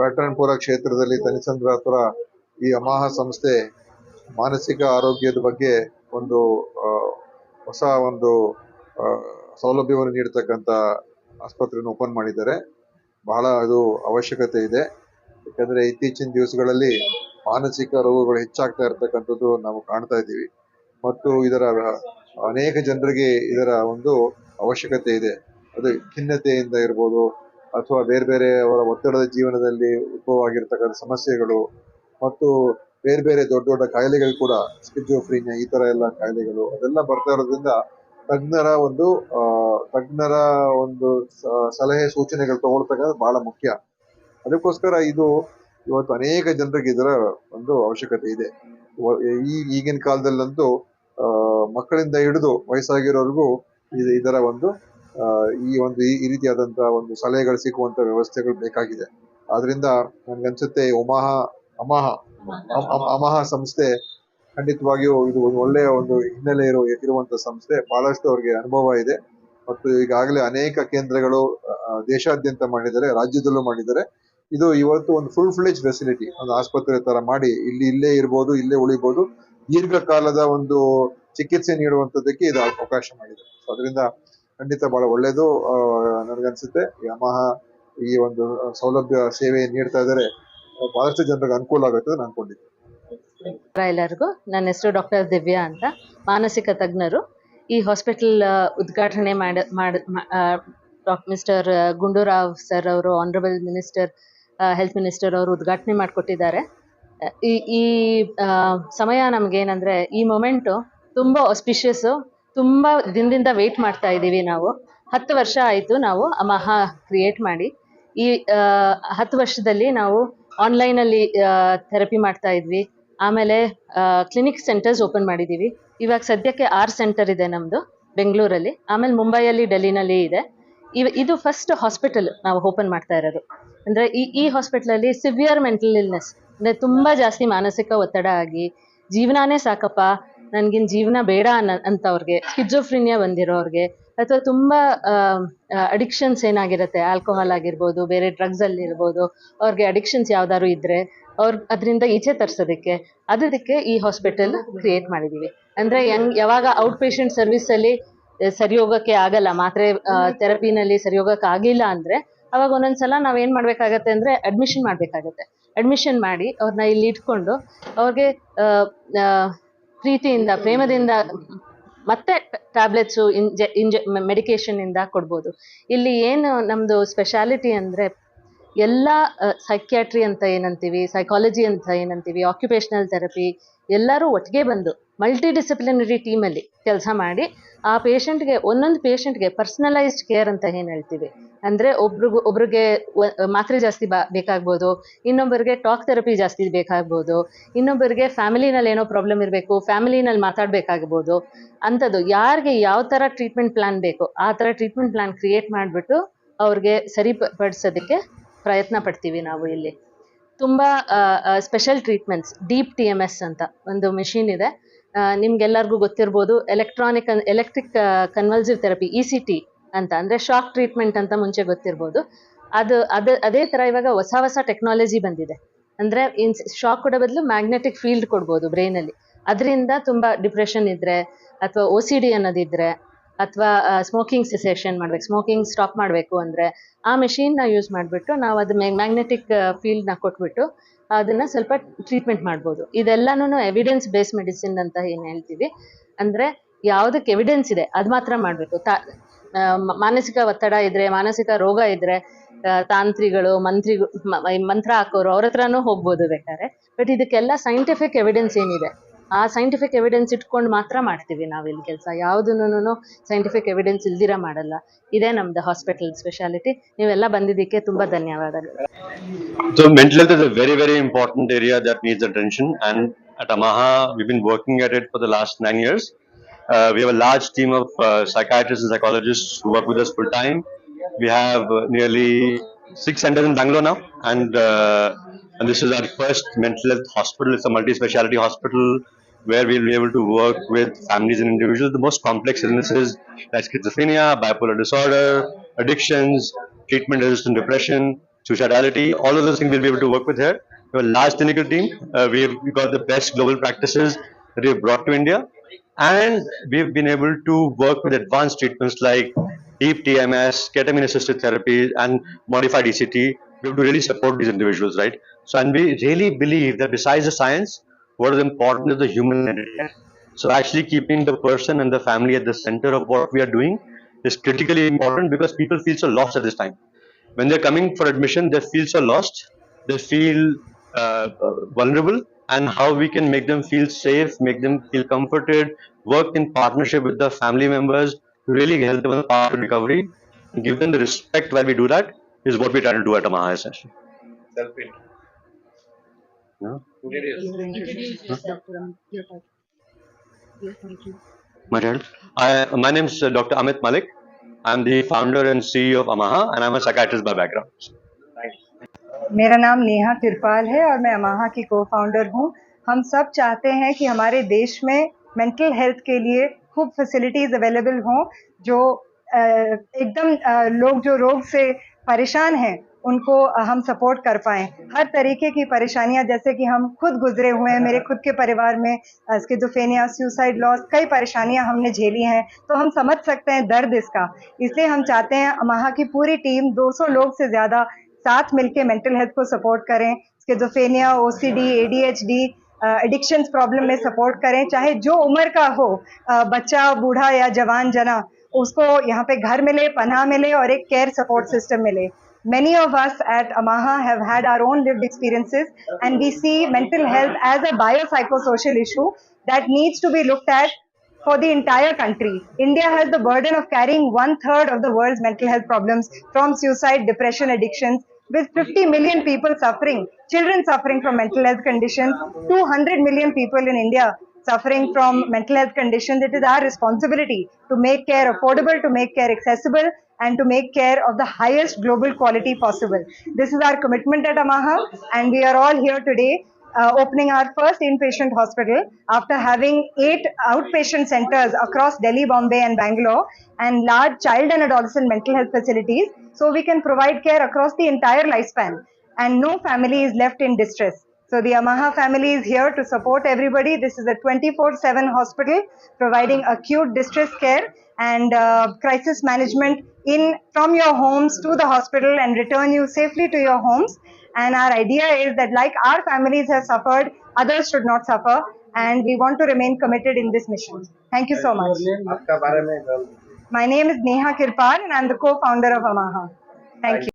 ಪ್ಯಾಟರ್ನ್ಪುರ ಕ್ಷೇತ್ರದಲ್ಲಿ ತನಿಸಂದ್ರ ಹತ್ರ ಈ ಅಮಾಹ ಸಂಸ್ಥೆ ಮಾನಸಿಕ ಆರೋಗ್ಯದ ಬಗ್ಗೆ ಒಂದು ಹೊಸ ಒಂದು ಸೌಲಭ್ಯವನ್ನು ನೀಡತಕ್ಕಂಥ ಆಸ್ಪತ್ರೆಯನ್ನು ಓಪನ್ ಮಾಡಿದ್ದಾರೆ. ಬಹಳ ಅದು ಅವಶ್ಯಕತೆ ಇದೆ. ಯಾಕಂದ್ರೆ ಇತ್ತೀಚಿನ ದಿವಸಗಳಲ್ಲಿ ಮಾನಸಿಕ ರೋಗಗಳು ಹೆಚ್ಚಾಗ್ತಾ ಇರತಕ್ಕಂಥದ್ದು ನಾವು ಕಾಣ್ತಾ ಇದ್ದೀವಿ ಮತ್ತು ಇದರ ಅನೇಕ ಜನರಿಗೆ ಇದರ ಒಂದು ಅವಶ್ಯಕತೆ ಇದೆ. ಅದು ಖಿನ್ನತೆಯಿಂದ ಇರ್ಬೋದು ಅಥವಾ ಬೇರೆ ಬೇರೆ ಅವರ ಒತ್ತಡದ ಜೀವನದಲ್ಲಿ ಉದ್ಭವವಾಗಿರ್ತಕ್ಕಂಥ ಸಮಸ್ಯೆಗಳು ಮತ್ತು ಬೇರೆ ಬೇರೆ ದೊಡ್ಡ ದೊಡ್ಡ ಕಾಯಿಲೆಗಳು ಕೂಡ ಸ್ಕಿಜೋಫ್ರೀನಿಯಾ ಈ ತರ ಎಲ್ಲ ಕಾಯಿಲೆಗಳು ಅದೆಲ್ಲ ಬರ್ತಾ ಇರೋದ್ರಿಂದ ತಜ್ಞರ ಒಂದು ಸಲಹೆ ಸೂಚನೆಗಳು ತಗೊಳ್ತಕ್ಕಂಥ ಬಹಳ ಮುಖ್ಯ. ಅದಕ್ಕೋಸ್ಕರ ಇದು ಇವತ್ತು ಅನೇಕ ಜನರಿಗೆ ಇದರ ಒಂದು ಅವಶ್ಯಕತೆ ಇದೆ. ಈಗಿನ ಕಾಲದಲ್ಲಂತೂ ಮಕ್ಕಳಿಂದ ಹಿಡಿದು ವಯಸ್ಸಾಗಿರೋರ್ಗೂ ಇದರ ಒಂದು ಈ ರೀತಿಯಾದಂತಹ ಒಂದು ಸಲಹೆಗಳು ಸಿಗುವಂತ ವ್ಯವಸ್ಥೆಗಳು ಬೇಕಾಗಿದೆ. ಆದ್ರಿಂದ ನನ್ಗನ್ಸುತ್ತೆ ಅಮಾಹ ಸಂಸ್ಥೆ ಖಂಡಿತವಾಗಿಯೂ ಇದು ಒಂದು ಒಳ್ಳೆಯ ಒಂದು ಹಿನ್ನೆಲೆ ಇರುವಂತ ಸಂಸ್ಥೆ. ಬಹಳಷ್ಟು ಅವ್ರಿಗೆ ಅನುಭವ ಇದೆ ಮತ್ತು ಈಗಾಗಲೇ ಅನೇಕ ಕೇಂದ್ರಗಳು ದೇಶಾದ್ಯಂತ ಮಾಡಿದ್ದಾರೆ, ರಾಜ್ಯದಲ್ಲೂ ಮಾಡಿದ್ದಾರೆ. ಇದು ಇವತ್ತು ಒಂದು ಫುಲ್ ಫ್ಲೆಜ್ ಫೆಸಿಲಿಟಿ, ಒಂದು ಆಸ್ಪತ್ರೆ ತರ ಮಾಡಿ ಇಲ್ಲೇ ಇರ್ಬೋದು, ಇಲ್ಲೇ ಉಳಿಬಹುದು, ದೀರ್ಘಕಾಲದ ಒಂದು ಚಿಕಿತ್ಸೆ ನೀಡುವಂತದ್ದಕ್ಕೆ ಇದು ಅವಕಾಶ ಮಾಡಿದೆ. ಅದರಿಂದ ಖಂಡಿತ ಬಹಳ ಒಳ್ಳೇದು ನನಗನ್ಸುತ್ತೆ. ಯಮಹ ಈ ಒಂದು ಸೌಲಭ್ಯ ಸೇವೆ ನೀಡ್ತಾ ಇದ್ದಾರೆ, ಬಹಳಷ್ಟು ಜನರಿಗೆ ಅನುಕೂಲ ಆಗುತ್ತೆ ಅಂತ ಅನ್ಕೊಂಡಿದ್ದೀನಿ. ಎಲ್ಲರಿಗೂ ನನ್ನ ಹೆಸರು ಡಾಕ್ಟರ್ ದಿವ್ಯಾ ಅಂತ, ಮಾನಸಿಕ ತಜ್ಞರು. ಈ ಹಾಸ್ಪಿಟಲ್ ಉದ್ಘಾಟನೆ ಮಿಸ್ಟರ್ ಗುಂಡೂರಾವ್ ಸರ್ ಅವರು, ಆನರಬಲ್ ಮಿನಿಸ್ಟರ್, ಹೆಲ್ತ್ ಮಿನಿಸ್ಟರ್ ಅವರು ಉದ್ಘಾಟನೆ ಮಾಡಿಕೊಟ್ಟಿದ್ದಾರೆ. ಈ ಸಮಯ ನಮ್ಗೇನಂದ್ರೆ ಈ ಮೊಮೆಂಟು ತುಂಬ ಆಸ್ಪಿಷಿಯಸ್. ತುಂಬ ದಿನದಿಂದ ವೇಟ್ ಮಾಡ್ತಾ ಇದ್ದೀವಿ ನಾವು. 10 ವರ್ಷ ಆಯಿತು ನಾವು ಅಮಾಹ ಕ್ರಿಯೇಟ್ ಮಾಡಿ. ಈ 10 ವರ್ಷದಲ್ಲಿ ನಾವು ಆನ್ಲೈನಲ್ಲಿ ಥೆರಪಿ ಮಾಡ್ತಾ ಇದ್ವಿ. ಆಮೇಲೆ ಕ್ಲಿನಿಕ್ ಸೆಂಟರ್ಸ್ ಓಪನ್ ಮಾಡಿದ್ದೀವಿ. ಇವಾಗ ಸದ್ಯಕ್ಕೆ 6 ಸೆಂಟರ್ ಇದೆ ನಮ್ಮದು ಬೆಂಗಳೂರಲ್ಲಿ, ಆಮೇಲೆ ಮುಂಬೈಯಲ್ಲಿ, ಡೆಲ್ಲಿನಲ್ಲಿ ಇದೆ. ಇದು ಫಸ್ಟ್ ಹಾಸ್ಪಿಟಲ್ ನಾವು ಓಪನ್ ಮಾಡ್ತಾ ಇರೋದು. ಅಂದರೆ ಈ ಹಾಸ್ಪಿಟಲಲ್ಲಿ ಸಿವಿಯರ್ ಮೆಂಟಲ್ ಇಲ್ನೆಸ್, ಅಂದರೆ ತುಂಬ ಜಾಸ್ತಿ ಮಾನಸಿಕ ಒತ್ತಡ ಆಗಿ ಜೀವನಾನೇ ಸಾಕಪ್ಪ, ನನಗಿನ್ ಜೀವನ ಬೇಡ ಅಂತವ್ರಿಗೆ, ಸ್ಕಿಜೋಫ್ರಿನಿಯಾ ಬಂದಿರೋರಿಗೆ, ಅಥವಾ ತುಂಬ ಅಡಿಕ್ಷನ್ಸ್ ಏನಾಗಿರುತ್ತೆ, ಆಲ್ಕೋಹಾಲ್ ಆಗಿರ್ಬೋದು, ಬೇರೆ ಡ್ರಗ್ಸ್ ಅಲ್ಲಿ ಇರ್ಬೋದು, ಅವ್ರಿಗೆ ಅಡಿಕ್ಷನ್ಸ್ ಯಾವ್ದಾದ್ರು ಇದ್ರೆ ಅದರಿಂದ ಈಚೆ ತರ್ಸೋದಕ್ಕೆ ಅದಕ್ಕೆ ಈ ಹಾಸ್ಪಿಟಲ್ ಕ್ರಿಯೇಟ್ ಮಾಡಿದೀವಿ. ಅಂದ್ರೆ ಯಾವಾಗ ಔಟ್ ಪೇಷಂಟ್ ಸರ್ವಿಸ್ ಅಲ್ಲಿ ಸರಿ ಹೋಗಕ್ಕೆ ಆಗಲ್ಲ, ಮಾತ್ರೆ ಥೆರಪಿನಲ್ಲಿ ಸರಿ ಹೋಗಕ್ಕೆ ಆಗಿಲ್ಲ ಅಂದ್ರೆ ಅವಾಗ ಒಂದೊಂದ್ಸಲ ನಾವೇನ್ ಮಾಡ್ಬೇಕಾಗತ್ತೆ ಅಂದ್ರೆ ಅಡ್ಮಿಷನ್ ಮಾಡ್ಬೇಕಾಗತ್ತೆ. ಅಡ್ಮಿಷನ್ ಮಾಡಿ ಅವ್ರನ್ನ ಇಲ್ಲಿ ಇಟ್ಕೊಂಡು ಅವ್ರಿಗೆ ಪ್ರೀತಿಯಿಂದ, ಪ್ರೇಮದಿಂದ ಮತ್ತೆ ಟ್ಯಾಬ್ಲೆಟ್ಸು, ಮೆಡಿಕೇಶನ್ ಇಂದ ಕೊಡ್ಬೋದು. ಇಲ್ಲಿ ಏನು ನಮ್ದು ಸ್ಪೆಷಾಲಿಟಿ ಅಂದ್ರೆ ಎಲ್ಲ ಸೈಕ್ಯಾಟ್ರಿ ಅಂತ ಏನಂತೀವಿ, ಸೈಕಾಲಜಿ ಅಂತ ಏನಂತೀವಿ, ಆಕ್ಯುಪೇಷನಲ್ ಥೆರಪಿ ಎಲ್ಲರೂ ಒಟ್ಟಿಗೆ ಬಂದು ಮಲ್ಟಿ ಡಿಸಿಪ್ಲಿನರಿ ಟೀಮಲ್ಲಿ ಕೆಲಸ ಮಾಡಿ ಆ ಪೇಷಂಟ್ಗೆ, ಒಂದೊಂದು ಪೇಷಂಟ್ಗೆ ಪರ್ಸನಲೈಸ್ಡ್ ಕೇರ್ ಅಂತ ಏನು ಹೇಳ್ತೀವಿ. ಅಂದರೆ ಒಬ್ರಿಗೆ ಮಾತ್ರೆ ಜಾಸ್ತಿ ಬೇಕಾಗ್ಬೋದು, ಇನ್ನೊಬ್ಬರಿಗೆ ಟಾಕ್ ಥೆರಪಿ ಜಾಸ್ತಿ ಬೇಕಾಗ್ಬೋದು, ಇನ್ನೊಬ್ಬರಿಗೆ ಫ್ಯಾಮಿಲಿನಲ್ಲಿ ಏನೋ ಪ್ರಾಬ್ಲಮ್ ಇರಬೇಕು, ಫ್ಯಾಮಿಲಿನಲ್ಲಿ ಮಾತಾಡಬೇಕಾಗ್ಬೋದು. ಅಂಥದ್ದು ಯಾರಿಗೆ ಯಾವ ಥರ ಟ್ರೀಟ್ಮೆಂಟ್ ಪ್ಲ್ಯಾನ್ ಬೇಕು ಆ ಥರ ಟ್ರೀಟ್ಮೆಂಟ್ ಪ್ಲ್ಯಾನ್ ಕ್ರಿಯೇಟ್ ಮಾಡಿಬಿಟ್ಟು ಅವ್ರಿಗೆ ಸರಿಪಡಿಸೋದಕ್ಕೆ ಪ್ರಯತ್ನ ಪಡ್ತೀವಿ ನಾವು. ಇಲ್ಲಿ ತುಂಬ ಸ್ಪೆಷಲ್ ಟ್ರೀಟ್ಮೆಂಟ್ಸ್, ಡೀಪ್ TMS ಅಂತ ಒಂದು ಮೆಷಿನ್ ಇದೆ, ನಿಮ್ಗೆಲ್ಲರಿಗೂ ಗೊತ್ತಿರ್ಬೋದು. ಎಲೆಕ್ಟ್ರಿಕ್ ಕನ್ವಲ್ಸಿವ್ ಥೆರಪಿ, ECT ಅಂತ, ಅಂದರೆ ಶಾಕ್ ಟ್ರೀಟ್ಮೆಂಟ್ ಅಂತ ಮುಂಚೆ ಗೊತ್ತಿರ್ಬೋದು. ಅದೇ ಥರ ಇವಾಗ ಹೊಸ ಟೆಕ್ನಾಲಜಿ ಬಂದಿದೆ. ಅಂದರೆ ಶಾಕ್ ಕೊಡೋ ಬದಲು ಮ್ಯಾಗ್ನೆಟಿಕ್ ಫೀಲ್ಡ್ ಕೊಡ್ಬೋದು ಬ್ರೈನಲ್ಲಿ. ಅದರಿಂದ ತುಂಬ ಡಿಪ್ರೆಷನ್ ಇದ್ದರೆ, ಅಥವಾ OCD ಅನ್ನೋದಿದ್ರೆ, ಅಥವಾ ಸ್ಮೋಕಿಂಗ್ ಸೆಸೇಷನ್ ಮಾಡ್ಬೇಕು, ಸ್ಮೋಕಿಂಗ್ ಸ್ಟಾಪ್ ಮಾಡಬೇಕು ಅಂದರೆ ಆ ಮೆಷಿನ್ನ ಯೂಸ್ ಮಾಡಿಬಿಟ್ಟು ನಾವು ಅದು ಮ್ಯಾಗ್ನೆಟಿಕ್ ಫೀಲ್ಡ್ನ ಕೊಟ್ಬಿಟ್ಟು ಅದನ್ನು ಸ್ವಲ್ಪ ಟ್ರೀಟ್ಮೆಂಟ್ ಮಾಡ್ಬೋದು. ಇದೆಲ್ಲನೂ ಎವಿಡೆನ್ಸ್ ಬೇಸ್ಡ್ ಮೆಡಿಸಿನ್ ಅಂತ ಏನು ಹೇಳ್ತೀವಿ. ಅಂದರೆ ಯಾವುದಕ್ಕೆ ಎವಿಡೆನ್ಸ್ ಇದೆ ಅದು ಮಾತ್ರ ಮಾಡಬೇಕು. ಮಾನಸಿಕ ಒತ್ತಡ ಇದ್ದರೆ, ಮಾನಸಿಕ ರೋಗ ಇದ್ದರೆ ತಾಂತ್ರಿಗಳು, ಮಂತ್ರ ಹಾಕೋರು ಅವ್ರ ಹತ್ರನೂ ಹೋಗ್ಬೋದು ಬೇಕಾದ್ರೆ. ಬಟ್ ಇದಕ್ಕೆಲ್ಲ ಸೈಂಟಿಫಿಕ್ ಎವಿಡೆನ್ಸ್ ಏನಿದೆ ಆ ಸೈಂಟಿಫಿಕ್ ಎವಿಡೆನ್ಸ್ ಇಟ್ಕೊಂಡು ಮಾತ್ರ ಮಾಡ್ತೀವಿ ನಾವಿಲ್ಲಿ ಕೆಲಸ. ಯಾವುದನ್ನು ಸೈಂಟಿಫಿಕ್ ಎವಿಡೆನ್ಸ್ ಇಲ್ದಿರ ಮಾಡಲ್ಲ. ಇದೇ ನಮ್ದು ಹಾಸ್ಪಿಟಲ್ ಸ್ಪೆಷಾಲಿಟಿ. ನೀವೆಲ್ಲ ಬಂದಿದ್ದಕ್ಕೆ ತುಂಬ ಧನ್ಯವಾದಗಳು. So mental health is a very, very important area that needs attention, and at Amaha we've been working at it for the last 9 years. We have a large team of psychiatrists and psychologists who work with us full time. We have nearly 6 centers in Bangalore now, and this is our first mental health hospital. It's a multi-speciality hospital where we'll be able to work with families and individuals. The most complex illnesses like schizophrenia, bipolar disorder, addictions, treatment-resistant depression, suicidality, all of those things we'll be able to work with here. We have a large clinical team. We got the best global practices that we've brought to India, and we've been able to work with advanced treatments like deep TMS, ketamine-assisted therapy, and modified ECT. We have to really support these individuals, right? So, and we really believe that besides the science, what is important is the human entity. So actually keeping the person and the family at the center of what we are doing is critically important, because people feel so lost at this time. When they're coming for admission, they feel so lost, they feel vulnerable, and how we can make them feel safe, make them feel comforted, work in partnership with the family members to really help them on the path to recovery, and give them the respect while we do that is what we try to do at Amaha essentially. Yeah. My child. My name is Dr. Amit Malik. I'm the founder and CEO of Amaha, and I'm a psychiatrist by background. मेरा नाम नेहा तिरपाल है और मैं अमाहा की को founder हूँ। हम सब चाहते हैं कि हमारे देश में मेंटल हेल्थ के लिए खूब फैसिलिटीज़ अवेलेबल हों, जो एकदम लोग जो रोग से परेशान हैं उनको हम सपोर्ट कर पाएँ। हर तरीके की परेशानियाँ, जैसे कि हम खुद गुजरे हुए हैं, मेरे खुद के परिवार में स्किज़ोफ्रेनिया, सुसाइड लॉस, कई परेशानियाँ हमने झेली हैं, तो हम समझ सकते हैं दर्द इसका। इसलिए हम चाहते हैं अमाहा की पूरी टीम 200 लोग से ज़्यादा साथ मिलके मेंटल हेल्थ को सपोर्ट करें, schizophrenia, OCD, ADHD, addictions problem में सपोर्ट करें, चाहे जो उम्र का हो, बच्चा, बूढ़ा या जवान जना, उसको यहाँ पे घर मिले, पनाह मिले और एक केयर सपोर्ट सिस्टम मिले। Many of us at Amaha have had our own lived experiences, and we see mental health as a biopsychosocial issue that needs to be looked at for the entire country. India has the burden of carrying 1/3 of the world's mental health problems, from suicide, depression, addictions, with 50 million people suffering, children suffering from mental health conditions, 200 million people in India suffering from mental health conditions. It is our responsibility to make care affordable, to make care accessible, and to make care of the highest global quality possible. This is our commitment at Amaha, and we are all here today opening our first inpatient hospital after having 8 outpatient centers across Delhi, Bombay, and Bangalore, and large child and adolescent mental health facilities, so we can provide care across the entire lifespan, and no family is left in distress. So the Amaha family is here to support everybody. This is a 24/7 hospital providing acute distress care and crisis management from your homes to the hospital and return you safely to your homes. And our idea is that like our families have suffered, others should not suffer, and we want to remain committed in this mission. Thank you so much. My name is Neha Kirpal and I'm the co-founder of Amaha. Thank you.